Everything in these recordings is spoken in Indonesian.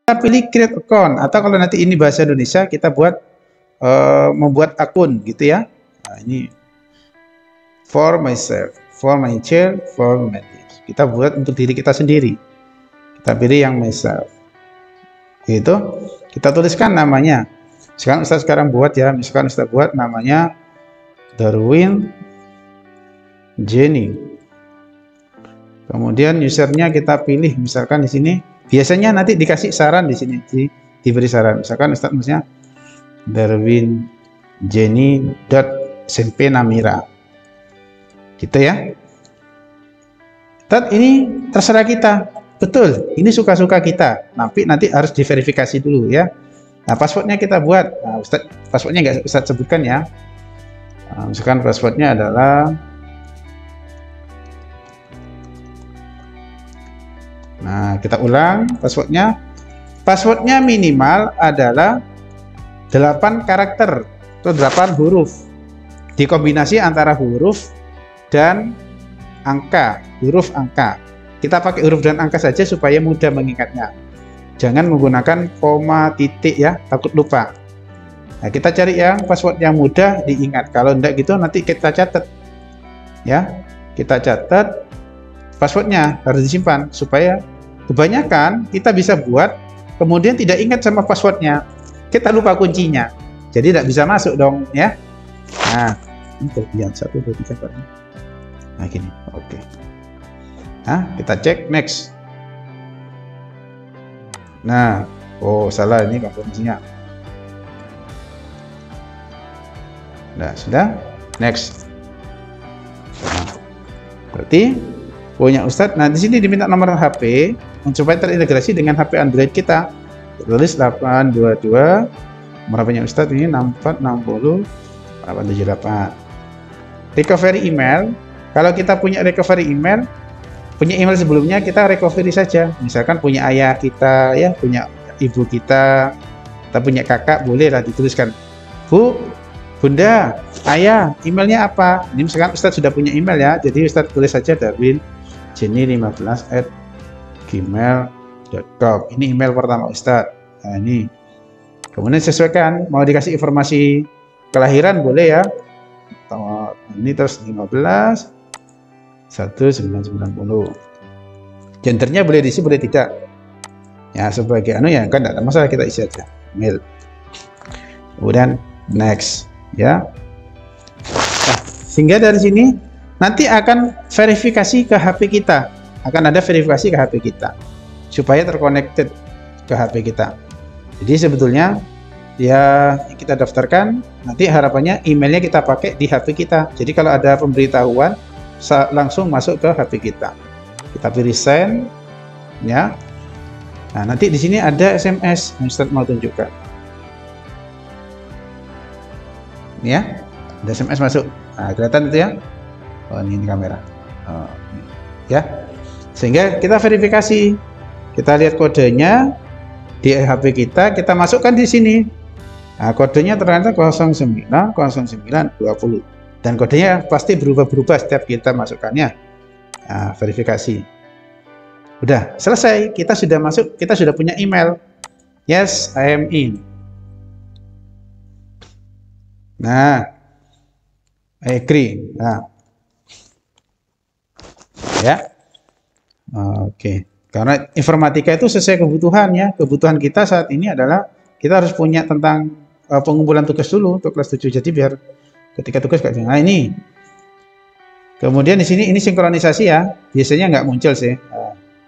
kita pilih create account, atau kalau nanti ini bahasa Indonesia kita buat membuat akun gitu ya. Nah, ini for myself, for my child, for my kids. Kita buat untuk diri kita sendiri. Kita pilih yang myself. Gitu. Kita tuliskan namanya. Sekarang buat ya. Misalkan Ustaz buat namanya Darwin Jenny. Kemudian usernya kita pilih, misalkan di sini. Biasanya nanti dikasih saran di sini, diberi saran. Misalkan Ustaz maksudnya Darwin Jenny SMP Namira. Gitu ya. Ustaz, ini terserah kita. Betul, ini suka-suka kita. Nanti harus diverifikasi dulu ya. Nah, passwordnya kita buat. Nah, Ustaz, passwordnya nggak Ustaz sebutkan ya. Nah, misalkan passwordnya adalah, nah kita ulang passwordnya. Passwordnya minimal adalah 8 karakter atau 8 huruf. Dikombinasi antara huruf dan angka, huruf angka. Kita pakai huruf dan angka saja supaya mudah mengingatnya. Jangan menggunakan koma, titik ya, takut lupa. Nah, kita cari yang password yang mudah diingat. Kalau enggak gitu nanti kita catat. Ya, kita catat passwordnya harus disimpan supaya kebanyakan kita bisa buat kemudian tidak ingat sama passwordnya, kita lupa kuncinya, jadi tidak bisa masuk dong ya. Nah, ini kelebihan 1, 2, 3, 4. Nah gini, oke. Nah, kita cek next. Nah, oh salah ini konfirmasinya. Nah, sudah next. Nah, berarti punya Ustadz. Nah, di sini diminta nomor HP supaya terintegrasi dengan HP Android kita. Tulis 822. Nomor HP-nya Ustadz ini 6460 878. Recovery email. Kalau kita punya recovery email, punya email sebelumnya, kita recovery saja. Misalkan punya ayah kita, ya, punya ibu kita punya kakak, bolehlah dituliskan. Bu, Bunda, Ayah, emailnya apa? Ini misalkan Ustadz sudah punya email ya, jadi Ustadz tulis saja Darwin Jenny15@gmail.com. Ini email pertama Ustadz. Nah, ini. Kemudian sesuaikan, mau dikasih informasi kelahiran boleh ya. Ini terus 15/1990. Gendernya boleh diisi, boleh tidak. Ya, sebagai ya kan tidak ada masalah, kita isi aja email. Kemudian next ya. Nah, sehingga dari sini nanti akan verifikasi ke HP kita. Akan ada verifikasi ke HP kita supaya terconnected ke HP kita. Jadi sebetulnya ya kita daftarkan, nanti harapannya emailnya kita pakai di HP kita. Jadi kalau ada pemberitahuan langsung masuk ke HP kita. Kita pilih send ya. Nah, nanti di sini ada SMS yang Ustadz mau tunjukkan. Ini ya, ada SMS masuk. Nah, kelihatan itu ya. Oh, ini kamera. Oh, ini. Ya. Sehingga kita verifikasi. Kita lihat kodenya di HP kita masukkan di sini. Nah, kodenya ternyata 090920. Dan kodenya pasti berubah-berubah setiap kita masukkannya. Nah, verifikasi. Udah selesai, kita sudah masuk, kita sudah punya email. Yes, I am in. Nah, I agree. Nah, ya, oke. Karena informatika itu sesuai kebutuhan ya. Kebutuhan kita saat ini adalah kita harus punya tentang pengumpulan tugas dulu untuk kelas 7. Jadi biar ketika tugas kayak gini. Nah, ini. Kemudian di sini ini sinkronisasi ya. Biasanya nggak muncul sih.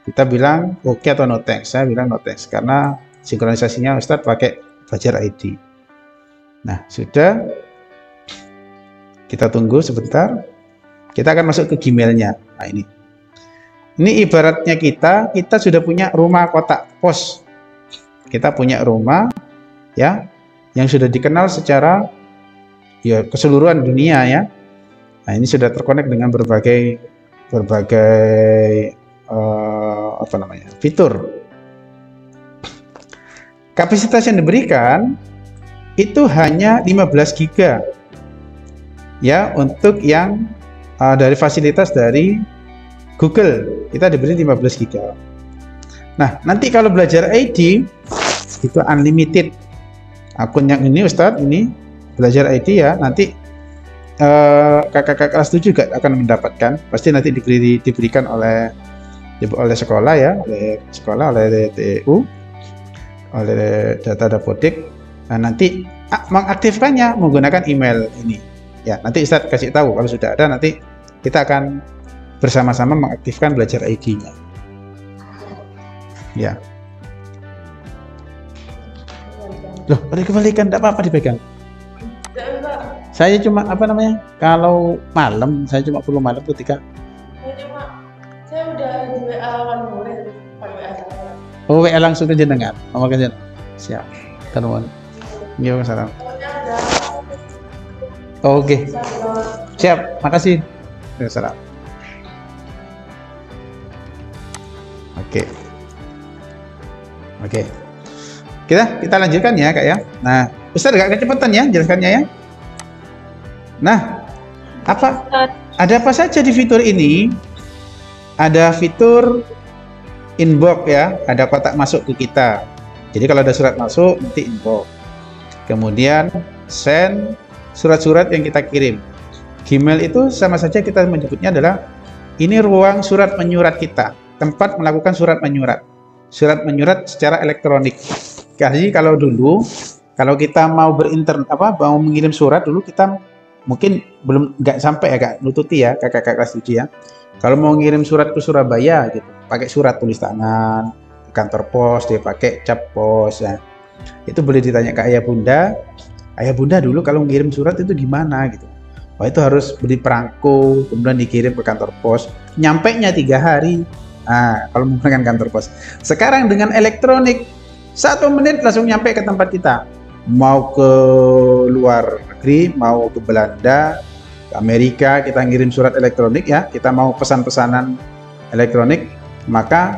Kita bilang oke atau no thanks. Saya bilang no thanks karena sinkronisasinya Ustadz pakai Fajar ID. Nah, sudah. Kita tunggu sebentar. Kita akan masuk ke Gmailnya. Nah, ini. Ini ibaratnya kita sudah punya rumah kotak pos. Kita punya rumah ya yang sudah dikenal secara ya keseluruhan dunia ya. Nah, ini sudah terkonek dengan berbagai fitur. Kapasitas yang diberikan itu hanya 15 GB ya, untuk yang dari fasilitas dari Google kita diberi 15 GB. Nah, nanti kalau belajar ID itu unlimited. Akun yang ini Ustadz, ini belajar ID ya, nanti kakak-kakak kelas 7 juga akan mendapatkan, pasti nanti diberikan oleh sekolah ya, oleh TU, oleh data dapodik. Nah, nanti mengaktifkannya menggunakan email ini ya. Nanti Ustadz kasih tahu kalau sudah ada, nanti kita akan bersama-sama mengaktifkan belajar ID-nya ya. Loh, dikembalikan, tidak apa-apa dipegang. Saya cuma kalau malam saya cuma perlu malam ketika saya udah di WA kan murid pakai WA saya. Oh, WA langsung ke jenengan. Makasih. Siap. Kanuan. Yo, salam. Oke. Siap, makasih. Ya, salam. Oke. Kita lanjutkan ya, Kak ya. Nah, Ustaz agak kecepatan ya jelaskannya ya. Nah, ada apa saja di fitur ini? Ada fitur inbox ya, ada kotak masuk ke kita. Jadi kalau ada surat masuk nanti inbox. Kemudian send surat-surat yang kita kirim. Gmail itu sama saja kita menyebutnya adalah ini ruang surat menyurat kita, tempat melakukan surat menyurat. Surat menyurat secara elektronik. Jadi kalau dulu kalau kita mau mau mengirim surat dulu kita mungkin nggak sampai ya Kak, nututi ya kakak kelas 7 ya. Kalau mau ngirim surat ke Surabaya gitu, pakai surat tulis tangan, ke kantor pos, dia pakai cap pos ya. Itu boleh ditanya ke ayah bunda dulu kalau ngirim surat itu gimana gitu. Wah, itu harus beli perangko, kemudian dikirim ke kantor pos, nyampainya 3 hari. Nah, kalau menggunakan kantor pos. Sekarang dengan elektronik 1 menit langsung nyampe ke tempat kita. Mau ke luar negeri, mau ke Belanda, ke Amerika, kita ngirim surat elektronik ya, kita mau pesan-pesanan elektronik, maka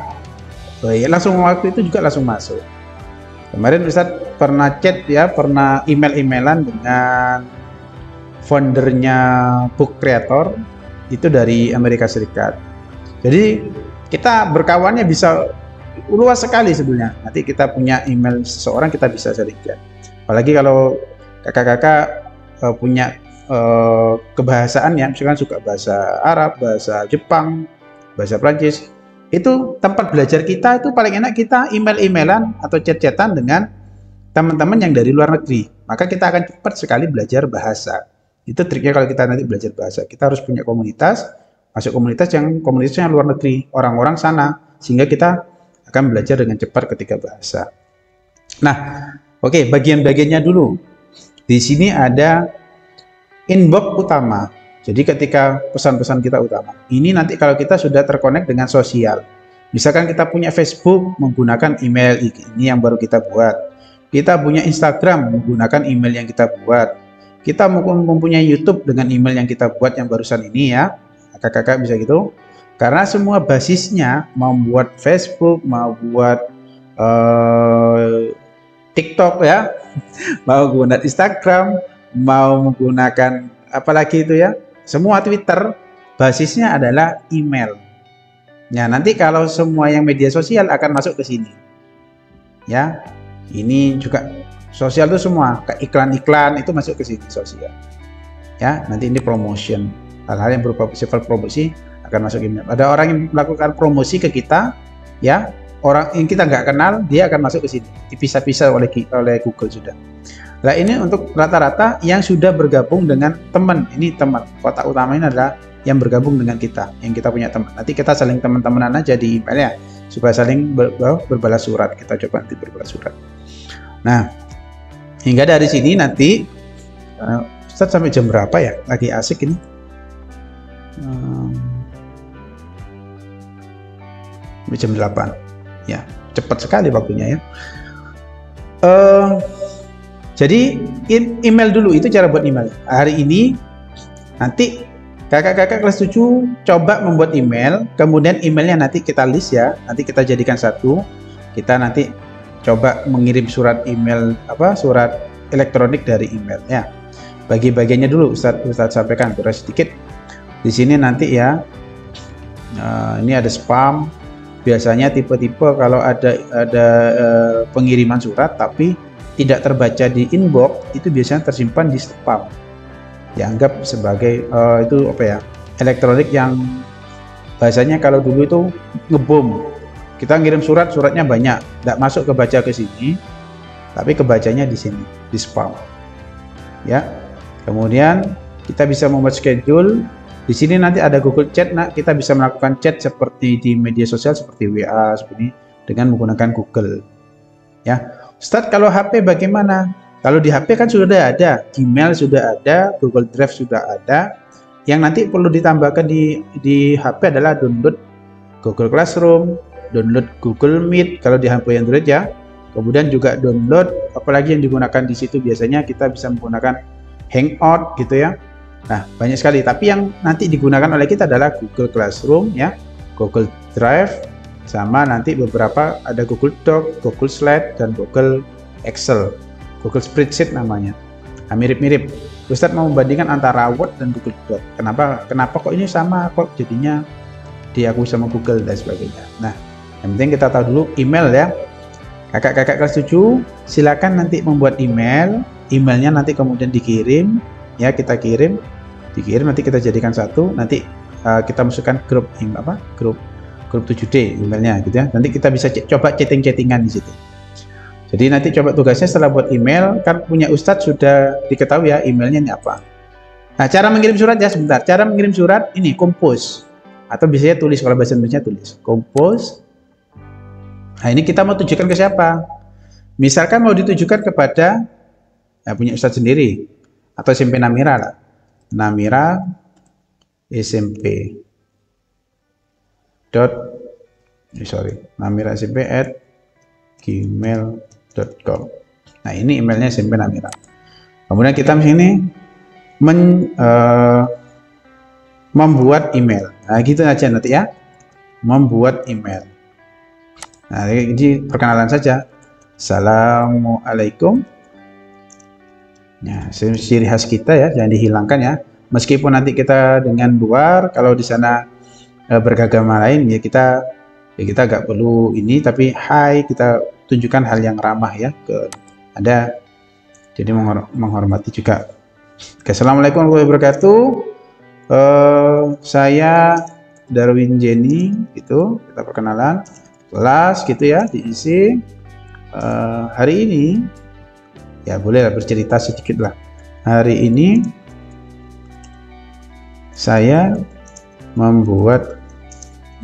ya langsung waktu itu juga langsung masuk. Kemarin Ustadz pernah chat ya, pernah email-emailan dengan foundernya Book Creator, itu dari Amerika Serikat. Jadi kita berkawannya bisa luas sekali sebenarnya. Nanti kita punya email seseorang, kita bisa saling chat. Apalagi kalau kakak-kakak punya kebahasaan ya, misalkan suka bahasa Arab, bahasa Jepang, bahasa Prancis, itu tempat belajar kita itu paling enak kita email-emailan atau chat-chatan dengan teman-teman yang dari luar negeri. Maka kita akan cepat sekali belajar bahasa. Itu triknya kalau kita nanti belajar bahasa. Kita harus punya komunitas, masuk komunitasnya luar negeri, orang-orang sana, sehingga kita akan belajar dengan cepat ketika bahasa. Nah, oke, bagian-bagiannya dulu. Di sini ada inbox utama. Jadi ketika pesan-pesan kita utama. Ini nanti kalau kita sudah terkonek dengan sosial. Misalkan kita punya Facebook menggunakan email ini yang baru kita buat. Kita punya Instagram menggunakan email yang kita buat. Kita mempunyai YouTube dengan email yang kita buat yang barusan ini ya. Kakak-kakak bisa gitu. Karena semua basisnya mau buat Facebook, mau buat TikTok ya, mau menggunakan Instagram, mau menggunakan apalagi itu ya, semua Twitter, basisnya adalah email. Ya, nanti kalau semua yang media sosial akan masuk ke sini. Ya, ini juga sosial itu semua, ke iklan-iklan itu masuk ke sini sosial. Ya, nanti ini promotion, hal-hal yang berupa sifat promosi akan masuk email. Ada orang yang melakukan promosi ke kita, ya. Orang yang kita nggak kenal, dia akan masuk ke sini, dipisah-pisah oleh Google sudah. Nah, ini untuk rata-rata yang sudah bergabung dengan teman. Ini teman. Kotak utama ini adalah yang bergabung dengan kita, yang kita punya teman. Nanti kita saling teman-temanan aja di email ya, supaya saling berbalas surat. Kita coba nanti berbalas surat. Nah, hingga dari sini nanti, Ustaz sampai jam berapa ya? Lagi asik ini. Jam 8. Ya, cepat sekali waktunya ya. Jadi email dulu, itu cara buat email. Hari ini nanti kakak-kakak kelas 7 coba membuat email, kemudian emailnya nanti kita list ya, nanti kita jadikan satu. Kita nanti coba mengirim surat email surat elektronik dari email ya. Bagi-bagiannya dulu Ustaz sampaikan sedikit. Di sini nanti ya. Ini ada spam, biasanya tipe-tipe kalau ada pengiriman surat tapi tidak terbaca di inbox, itu biasanya tersimpan di spam. Dianggap sebagai itu apa ya, elektronik yang bahasanya kalau dulu itu ngebom. Kita ngirim surat, suratnya banyak, tidak masuk kebaca ke sini, tapi kebacanya di sini, di spam. Ya, kemudian kita bisa membuat schedule. Di sini nanti ada Google Chat, nah kita bisa melakukan chat seperti di media sosial seperti WA seperti ini dengan menggunakan Google. Ya, Ustadz, kalau HP bagaimana? Kalau di HP kan sudah ada, Gmail sudah ada, Google Drive sudah ada. Yang nanti perlu ditambahkan di HP adalah download Google Classroom, download Google Meet kalau di HP Android ya. Kemudian juga download, apalagi yang digunakan di situ biasanya kita bisa menggunakan Hangout gitu ya. Nah, banyak sekali, tapi yang nanti digunakan oleh kita adalah Google Classroom ya, Google Drive, sama nanti beberapa ada Google Doc, Google Slide, dan Google Excel, Google Spreadsheet namanya. Nah, mirip-mirip. Ustadz mau membandingkan antara Word dan Google Doc. Kenapa kok ini sama, kok jadinya diakui sama Google dan sebagainya. Nah, yang penting kita tahu dulu email ya. Kakak-kakak kelas 7 silakan nanti membuat emailnya nanti kemudian dikirim ya, kita dikirim nanti kita jadikan satu, nanti kita masukkan grup 7D emailnya gitu ya. Nanti kita bisa coba chattingan di situ. Jadi nanti coba tugasnya setelah buat email, kan punya Ustadz sudah diketahui ya emailnya ini apa. Nah, cara mengirim surat ya, sebentar. Cara mengirim surat ini compose atau biasanya tulis, kalau bahasa Indonesia tulis compose. Nah, ini kita mau tujukan ke siapa? Misalkan mau ditujukan kepada punya Ustadz sendiri atau SMP Namira lah. Namira SMP Namira SMP @gmail.com. Nah, ini emailnya SMP Namira. Kemudian kita di sini membuat email. Nah, gitu aja nanti ya. Membuat email. Nah, ini perkenalan saja. Assalamualaikum. Nah, ciri khas kita ya, jangan dihilangkan ya. Meskipun nanti kita dengan luar, kalau di sana beragama lain ya kita nggak perlu ini, tapi hai kita tunjukkan hal yang ramah ya ke Anda. Jadi menghormati juga. Oke, assalamualaikum warahmatullahi wabarakatuh. Saya Darwin Jenny, gitu kita perkenalan kelas gitu ya, diisi hari ini. Ya boleh lah bercerita sedikit lah. Hari ini saya membuat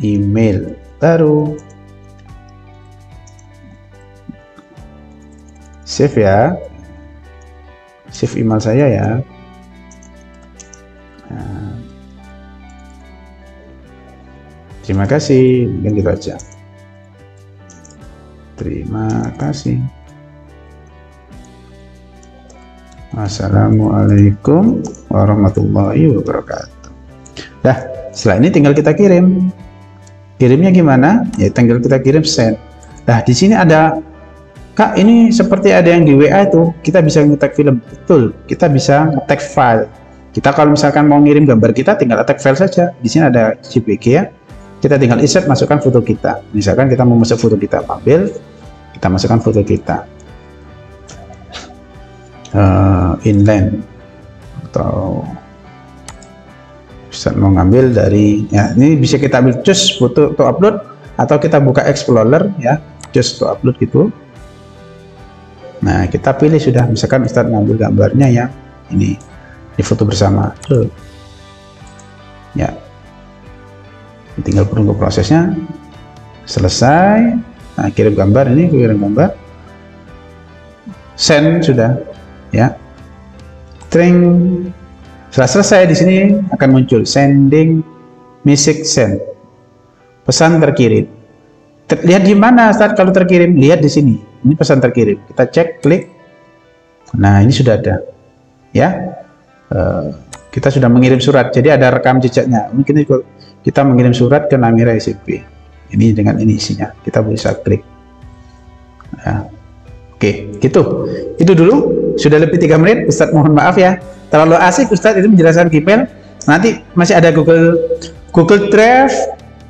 email baru. Save ya. Save email saya ya. Nah, terima kasih. Mungkin gitu aja. Terima kasih. Assalamualaikum warahmatullahi wabarakatuh. Dah, setelah ini tinggal kita kirim. Kirimnya gimana? Ya tinggal kita kirim send. Nah, di sini ada, Kak, ini seperti ada yang di WA itu, kita bisa nge-tag film. Betul, kita bisa nge-tag file. Kita kalau misalkan mau ngirim gambar kita, tinggal tag file saja. Di sini ada JPG ya. Kita tinggal insert, masukkan foto kita. Misalkan kita mau masuk foto kita, ambil, kita masukkan foto kita. Inland atau bisa mau ngambil dari ya, ini bisa kita ambil choose foto to upload atau kita buka Explorer ya, choose to upload gitu. Nah, kita pilih sudah, misalkan Ustadz ngambil gambarnya ya, ini di foto bersama tuh ya, tinggal menunggu prosesnya selesai. Nah, kirim gambar, ini kirim gambar, send sudah ya, string setelah selesai. Di sini akan muncul sending message send, pesan terkirim. Lihat di mana saat kalau terkirim, lihat di sini, ini pesan terkirim. Kita cek, klik. Nah, ini sudah ada ya. Kita sudah mengirim surat, jadi ada rekam jejaknya. Mungkin kita mengirim surat ke Namira SMP. Ini dengan ini isinya, kita bisa klik ya. Oke, gitu. Itu dulu. Sudah lebih 3 menit, Ustadz mohon maaf ya. Terlalu asik Ustadz itu menjelaskan Gmail. Nanti masih ada Google Drive,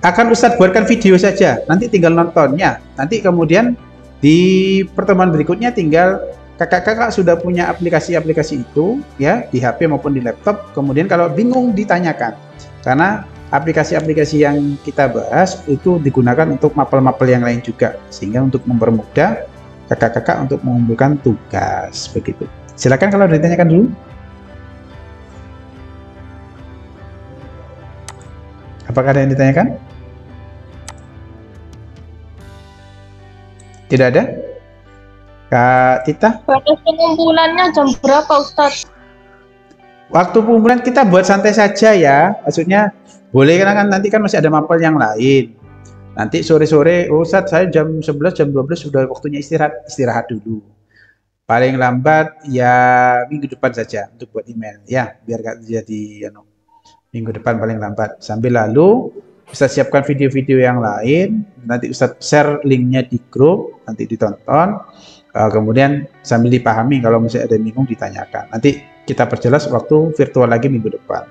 akan Ustadz buatkan video saja, nanti tinggal nontonnya. Nanti kemudian di pertemuan berikutnya tinggal kakak-kakak sudah punya aplikasi-aplikasi itu ya di HP maupun di laptop. Kemudian kalau bingung ditanyakan, karena aplikasi-aplikasi yang kita bahas itu digunakan untuk mapel-mapel yang lain juga, sehingga untuk mempermudah kakak-kakak untuk mengumpulkan tugas begitu. Silakan kalau ditanyakan dulu. Apakah ada yang ditanyakan? Tidak ada? Kak Tita? Batas pengumpulannya jam berapa, Ustadz? Waktu pengumpulan kita buat santai saja ya. Maksudnya boleh kan nanti kan masih ada mapel yang lain. Nanti sore-sore, oh Ustadz saya jam 11, jam 12 sudah waktunya istirahat dulu. Paling lambat ya minggu depan saja untuk buat email ya, biar gak jadi minggu depan paling lambat. Sambil lalu Ustadz siapkan video-video yang lain, nanti Ustadz share linknya di grup, nanti ditonton, kemudian sambil dipahami, kalau misalnya ada bingung ditanyakan. Nanti kita perjelas waktu virtual lagi minggu depan.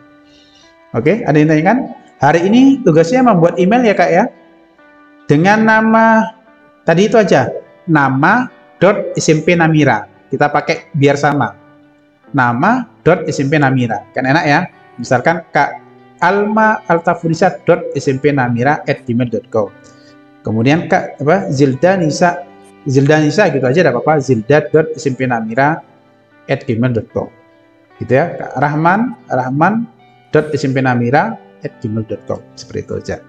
Oke, ada yang tanyakan? Hari ini tugasnya membuat email ya Kak ya, dengan nama, tadi itu aja, nama.smp Namira, kita pakai biar sama, nama.smp Namira, kan enak ya, misalkan Kak alma.altafurisa.smpnamira@gmail.com. Kemudian Kak Zilda Nisa gitu aja, tidak apa-apa, zilda.smpnamira@gmail.com. Gitu ya. Kak rahman.smpnamira@gmail.com. Seperti itu aja.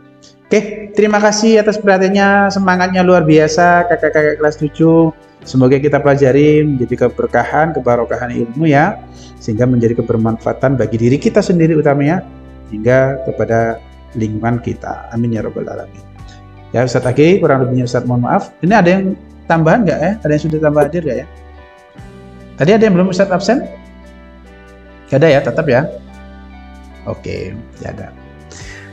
Oke, terima kasih atas perhatiannya, semangatnya luar biasa kakak-kakak kelas 7. Semoga kita pelajari menjadi keberkahan, kebarokahan ilmu ya, sehingga menjadi kebermanfaatan bagi diri kita sendiri utamanya, hingga kepada lingkungan kita. Amin ya rabbal alamin. Ya Ustadz Aki, kurang lebihnya Ustadz mohon maaf. Ini ada yang tambahan nggak ya? Ada yang sudah tambah hadir nggak ya? Tadi ada yang belum Ustadz absen? Gak ada ya, tetap ya. Oke, ya ada.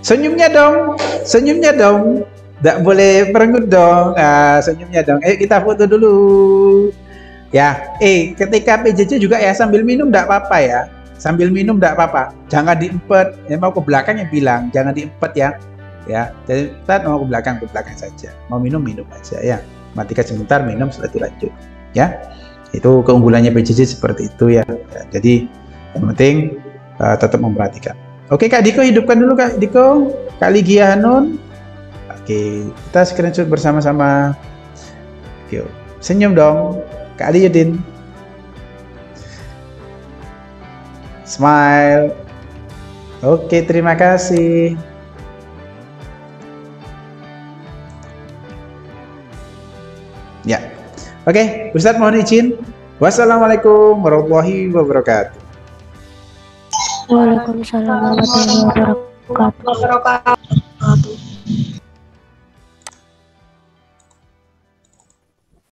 Senyumnya dong, senyumnya dong. Nggak boleh merenggut dong. Senyumnya dong. Ayo kita foto dulu. Ya, ketika PJJ juga ya sambil minum nggak apa-apa ya. Sambil minum enggak apa-apa, jangan diempet. Yang mau ke belakang yang bilang, jangan diempet ya. Ya, jadi kita mau ke belakang saja. Mau minum aja ya. Matikan sebentar, minum setelah itu lanjut. Ya, itu keunggulannya PJJ seperti itu ya. Jadi yang penting tetap memperhatikan. Oke Kak Diko, hidupkan dulu Kak Diko, Kak Ligia Hanun. Oke, kita screenshot bersama-sama. Oke, senyum dong, Kak Ali Yudin. Smile. Oke, terima kasih. Ya. Oke, Ustadz mohon izin. Wassalamualaikum warahmatullahi wabarakatuh. Waalaikumsalam warahmatullahi wabarakatuh.